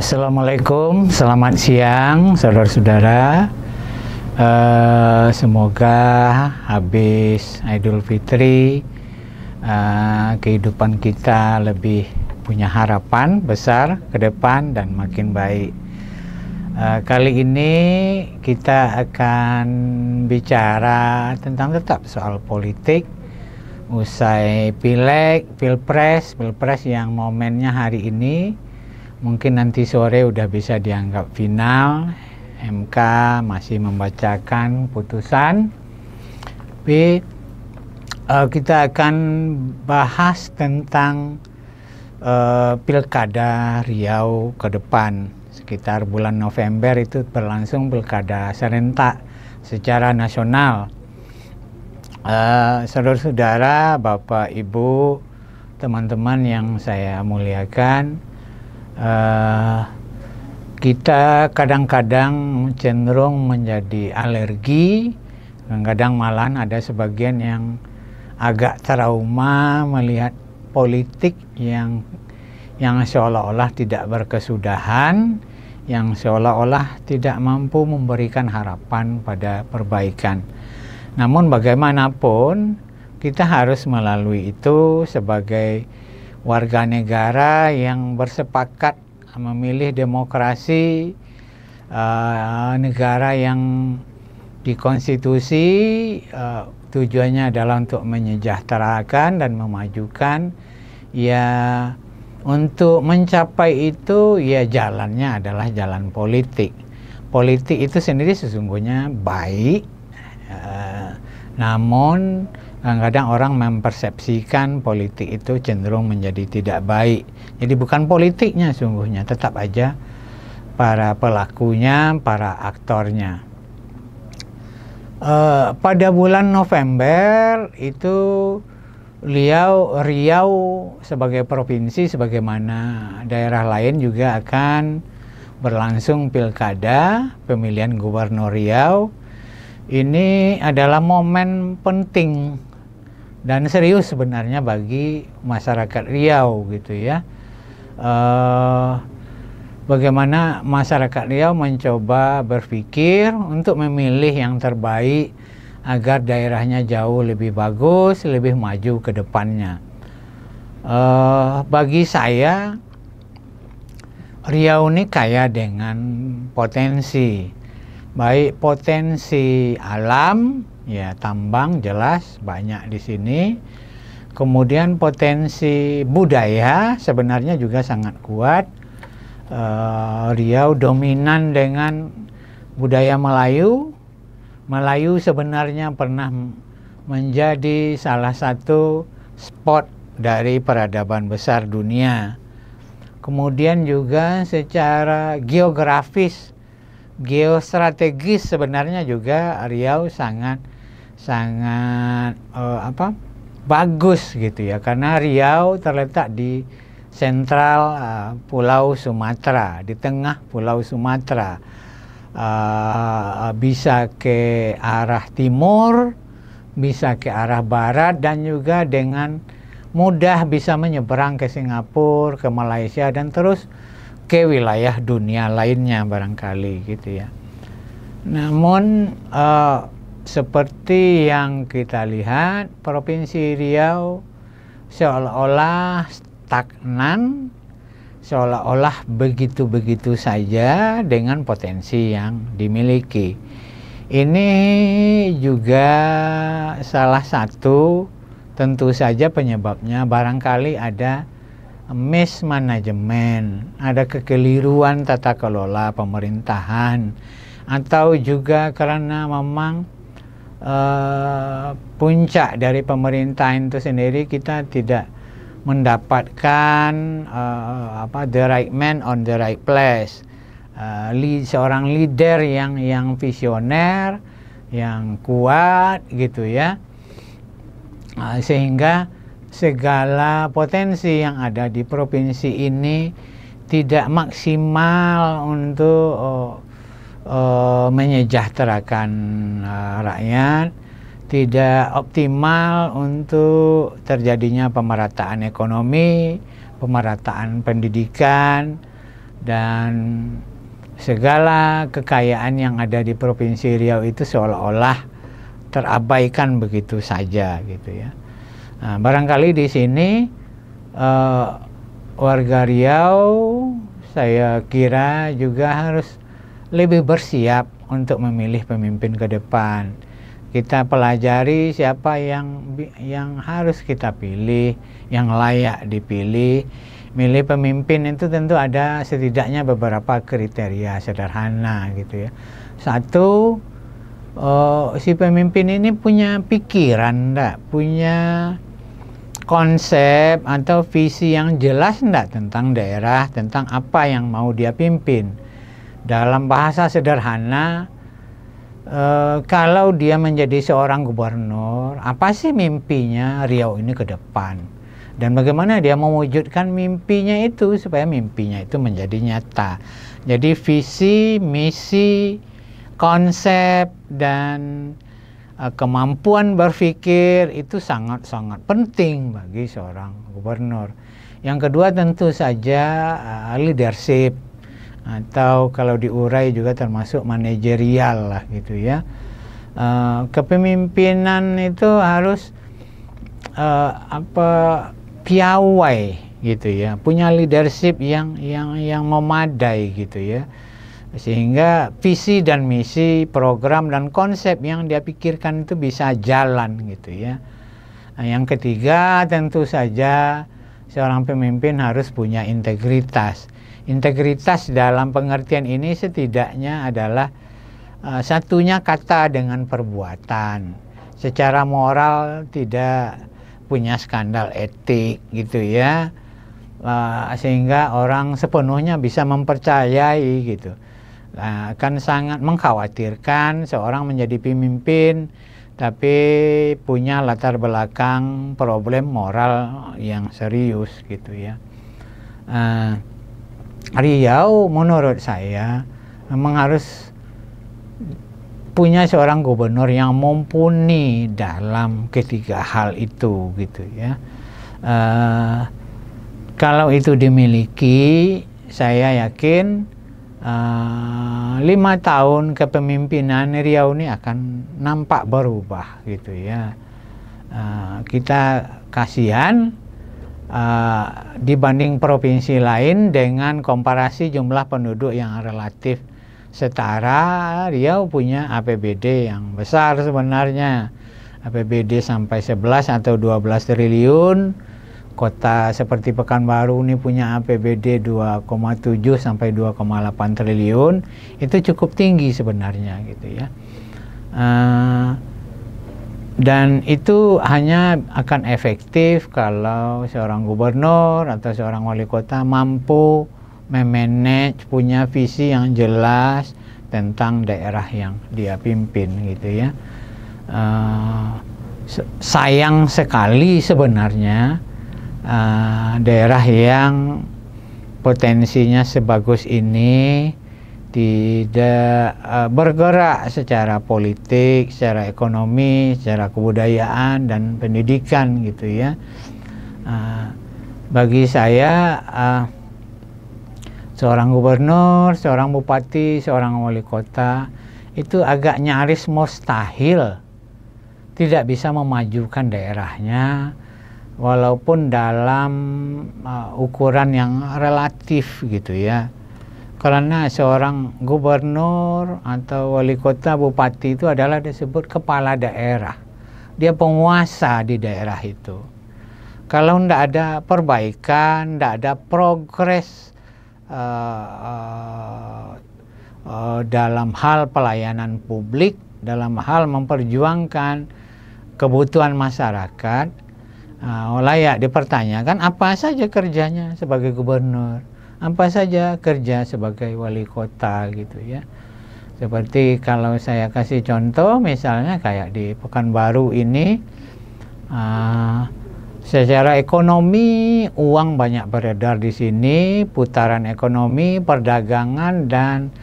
Assalamualaikum, selamat siang saudara-saudara. Semoga habis Idul Fitri kehidupan kita lebih punya harapan besar ke depan dan makin baik. Kali ini kita akan bicara tentang tetap soal politik. Usai pileg, pilpres yang momennya hari ini, mungkin nanti sore udah bisa dianggap final. MK masih membacakan putusan. Tapi kita akan bahas tentang pilkada Riau ke depan. Sekitar bulan November itu berlangsung pilkada serentak secara nasional. Saudara-saudara, Bapak, Ibu, teman-teman yang saya muliakan, kita kadang-kadang cenderung menjadi alergi, kadang-kadang malah ada sebagian yang agak trauma melihat politik yang seolah-olah tidak berkesudahan, yang seolah-olah tidak mampu memberikan harapan pada perbaikan. Namun bagaimanapun kita harus melalui itu sebagai warga negara yang bersepakat memilih demokrasi, negara yang dikonstitusi tujuannya adalah untuk menyejahterakan dan memajukan. Ya, untuk mencapai itu ya jalannya adalah jalan politik. Politik itu sendiri sesungguhnya baik, namun kadang-kadang orang mempersepsikan politik itu cenderung menjadi tidak baik. Jadi bukan politiknya sungguhnya, tetap aja para pelakunya, para aktornya. Pada bulan November itu Riau sebagai provinsi, sebagaimana daerah lain juga akan berlangsung pilkada pemilihan gubernur Riau. Ini adalah momen penting dan serius sebenarnya bagi masyarakat Riau gitu ya. Bagaimana masyarakat Riau mencoba berpikir untuk memilih yang terbaik agar daerahnya jauh lebih bagus, lebih maju ke depannya. Bagi saya, Riau ini kaya dengan potensi, baik potensi alam, ya tambang jelas banyak di sini. Kemudian potensi budaya sebenarnya juga sangat kuat. Riau dominan dengan budaya Melayu. Melayu sebenarnya pernah menjadi salah satu spot dari peradaban besar dunia. Kemudian juga secara geografis, geostrategis sebenarnya juga Riau sangat bagus gitu ya, karena Riau terletak di sentral Pulau Sumatera, di tengah Pulau Sumatera, bisa ke arah timur, bisa ke arah barat, dan juga dengan mudah bisa menyeberang ke Singapura, ke Malaysia, dan terus ke wilayah dunia lainnya barangkali gitu ya. Namun seperti yang kita lihat, Provinsi Riau seolah-olah stagnan, seolah-olah begitu-begitu saja dengan potensi yang dimiliki. Ini juga salah satu tentu saja penyebabnya barangkali ada mismanagement, ada kekeliruan tata kelola pemerintahan, atau juga karena memang puncak dari pemerintahan itu sendiri kita tidak mendapatkan the right man on the right place, seorang leader yang visioner, yang kuat gitu ya, sehingga segala potensi yang ada di provinsi ini tidak maksimal untuk menyejahterakan rakyat, tidak optimal untuk terjadinya pemerataan ekonomi, pemerataan pendidikan, dan segala kekayaan yang ada di Provinsi Riau itu seolah-olah terabaikan begitu saja gitu ya. Nah, barangkali di sini warga Riau saya kira juga harus lebih bersiap untuk memilih pemimpin ke depan. Kita pelajari siapa yang harus kita pilih, yang layak dipilih. Milih pemimpin itu tentu ada setidaknya beberapa kriteria sederhana gitu ya. Satu, si pemimpin ini punya pikiran enggak, punya konsep atau visi yang jelas enggak tentang daerah, tentang apa yang mau dia pimpin. Dalam bahasa sederhana, kalau dia menjadi seorang gubernur, apa sih mimpinya Riau ini ke depan? Dan bagaimana dia mewujudkan mimpinya itu supaya mimpinya itu menjadi nyata. Jadi visi, misi, konsep, dan kemampuan berpikir itu sangat-sangat penting bagi seorang gubernur. Yang kedua tentu saja leadership, atau kalau diurai juga termasuk manajerial lah gitu ya. Kepemimpinan itu harus piawai gitu ya, punya leadership yang memadai gitu ya, sehingga visi dan misi, program dan konsep yang dia pikirkan itu bisa jalan gitu ya. Nah, yang ketiga tentu saja seorang pemimpin harus punya integritas. Integritas dalam pengertian ini setidaknya adalah satunya kata dengan perbuatan. Secara moral tidak punya skandal etik gitu ya, sehingga orang sepenuhnya bisa mempercayai gitu. Akan sangat mengkhawatirkan seorang menjadi pemimpin tapi punya latar belakang problem moral yang serius gitu ya. Riau menurut saya memang harus punya seorang gubernur yang mumpuni dalam ketiga hal itu gitu ya. Kalau itu dimiliki, saya yakin 5 tahun kepemimpinan Riau ini akan nampak berubah gitu ya. Kita kasihan dibanding provinsi lain dengan komparasi jumlah penduduk yang relatif setara, Riau punya APBD yang besar sebenarnya. APBD sampai 11 atau 12 triliun. Kota seperti Pekanbaru ini punya APBD 2,7 sampai 2,8 triliun. Itu cukup tinggi sebenarnya gitu ya. Dan itu hanya akan efektif kalau seorang gubernur atau seorang wali kota mampu memanage, punya visi yang jelas tentang daerah yang dia pimpin gitu ya. Sayang sekali sebenarnya daerah yang potensinya sebagus ini tidak bergerak secara politik, secara ekonomi, secara kebudayaan dan pendidikan gitu ya. Bagi saya seorang gubernur, seorang bupati, seorang wali kota itu agak nyaris mustahil tidak bisa memajukan daerahnya walaupun dalam ukuran yang relatif gitu ya. Karena seorang gubernur atau wali kota, bupati itu adalah disebut kepala daerah. Dia penguasa di daerah itu. Kalau tidak ada perbaikan, tidak ada progres dalam hal pelayanan publik, dalam hal memperjuangkan kebutuhan masyarakat, layak dipertanyakan apa saja kerjanya sebagai gubernur, apa saja kerja sebagai wali kota gitu ya. Seperti kalau saya kasih contoh misalnya kayak di Pekanbaru ini, secara ekonomi uang banyak beredar di sini, putaran ekonomi, perdagangan dan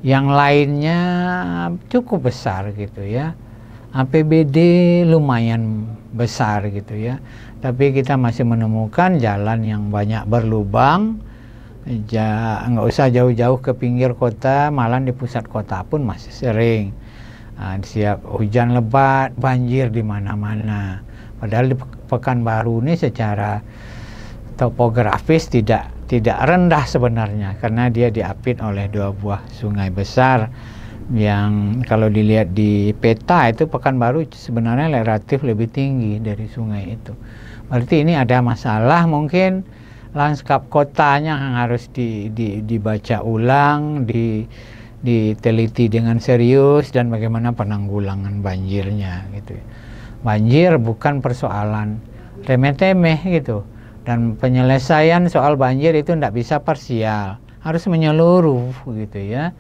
yang lainnya cukup besar gitu ya. APBD lumayan besar gitu ya. Tapi kita masih menemukan jalan yang banyak berlubang, nggak usah jauh-jauh ke pinggir kota, malah di pusat kota pun masih sering siap hujan lebat, banjir di mana-mana. Padahal di Pekanbaru ini secara topografis tidak rendah sebenarnya, karena dia diapit oleh dua buah sungai besar yang kalau dilihat di peta itu Pekanbaru sebenarnya relatif lebih tinggi dari sungai itu. Berarti ini ada masalah, mungkin lanskap kotanya yang harus dibaca ulang, diteliti dengan serius, dan bagaimana penanggulangan banjirnya gitu. Banjir bukan persoalan remeh-temeh gitu, dan penyelesaian soal banjir itu tidak bisa parsial, harus menyeluruh gitu ya.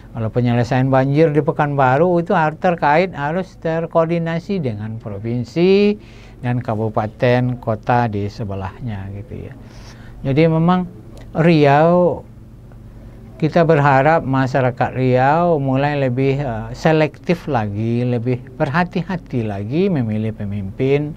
Kalau penyelesaian banjir di Pekanbaru itu harus terkoordinasi dengan provinsi dan kabupaten kota di sebelahnya gitu ya. Jadi memang Riau, kita berharap masyarakat Riau mulai lebih selektif lagi, lebih berhati-hati lagi memilih pemimpin.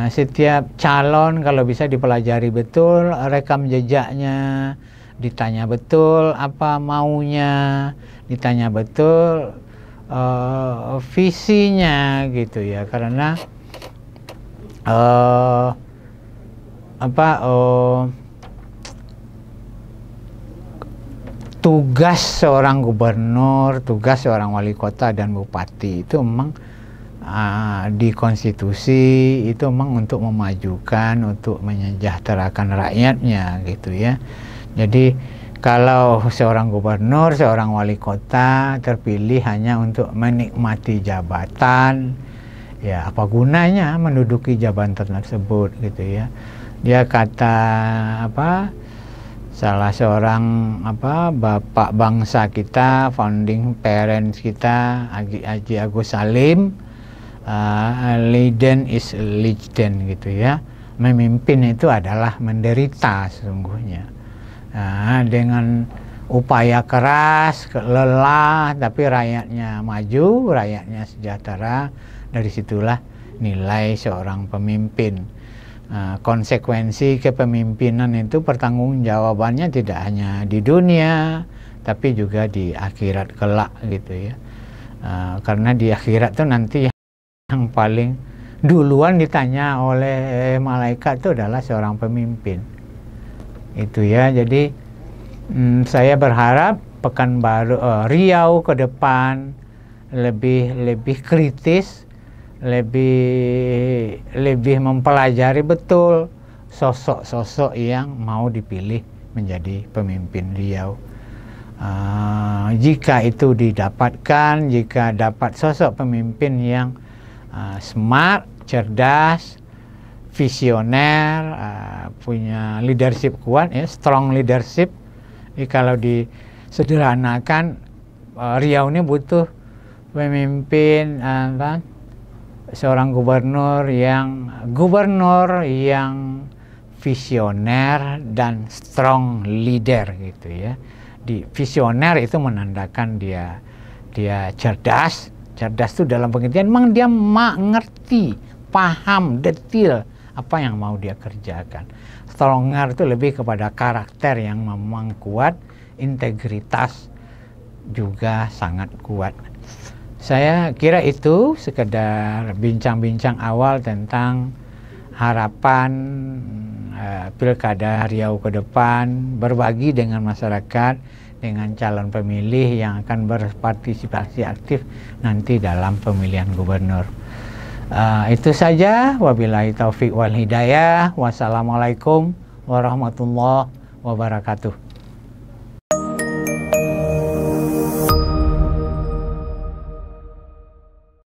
Setiap calon kalau bisa dipelajari betul rekam jejaknya, ditanya betul apa maunya, ditanya betul visinya gitu ya, karena tugas seorang gubernur, tugas seorang wali kota dan bupati itu memang di konstitusi itu memang untuk memajukan, untuk menyejahterakan rakyatnya gitu ya. Jadi kalau seorang gubernur, seorang wali kota terpilih hanya untuk menikmati jabatan, ya apa gunanya menduduki jabatan tersebut gitu ya. Dia kata salah seorang bapak bangsa kita, founding parents kita, Haji Agus Salim, leaden is legend gitu ya. Memimpin itu adalah menderita sesungguhnya. Dengan upaya keras, lelah, tapi rakyatnya maju, rakyatnya sejahtera. Dari situlah nilai seorang pemimpin. Konsekuensi kepemimpinan itu pertanggungjawabannya tidak hanya di dunia, tapi juga di akhirat kelak gitu ya. Karena di akhirat itu nanti yang paling duluan ditanya oleh malaikat itu adalah seorang pemimpin. Itu ya, jadi saya berharap Pekanbaru, Riau ke depan lebih kritis, lebih mempelajari betul sosok-sosok yang mau dipilih menjadi pemimpin Riau. Jika itu didapatkan, jika dapat sosok pemimpin yang smart, cerdas, visioner, punya leadership kuat ya, strong leadership. Jadi kalau disederhanakan, Riau ini butuh pemimpin seorang gubernur yang visioner dan strong leader gitu ya. Di visioner itu menandakan dia cerdas. Cerdas itu dalam pengertian memang dia ngerti, paham detail apa yang mau dia kerjakan. Stronger itu lebih kepada karakter yang memang kuat, integritas juga sangat kuat. Saya kira itu sekedar bincang-bincang awal tentang harapan Pilkada Riau ke depan, berbagi dengan masyarakat, dengan calon pemilih yang akan berpartisipasi aktif nanti dalam pemilihan gubernur. Itu saja, wabillahi taufik wal hidayah. Wassalamualaikum warahmatullahi wabarakatuh.